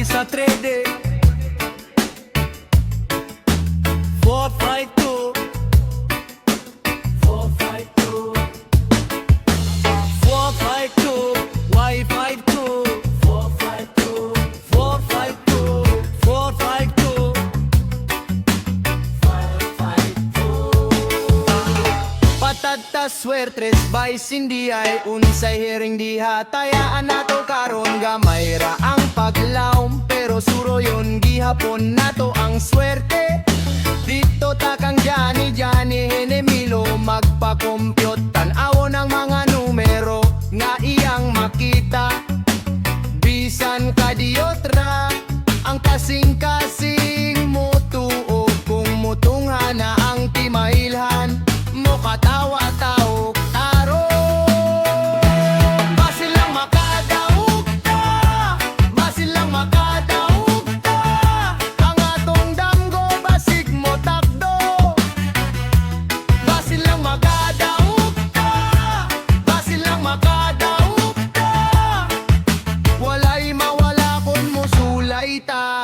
Bali sa 3D 452 452 452 Y52 452 452 452 Patagtas swertres bay sindi ay unsay hiring diha tayaan nato karon gamay ra ang paglaom pero suro yon gihapon nato ang swerte dito takang Johnny Henemilo magpa-compute tan-awon ang mga numero nga iyang makita bisan kadiotra ang kasing-kasing mutuo kung mutunghana ang timailhan mo katawa-tao taro basil lang makadaog ta basil lang makadaog ta ang atong damgo basig mo takdo basil lang makadaog ta basil lang makadaog ta walay mawala kon mo sulay ta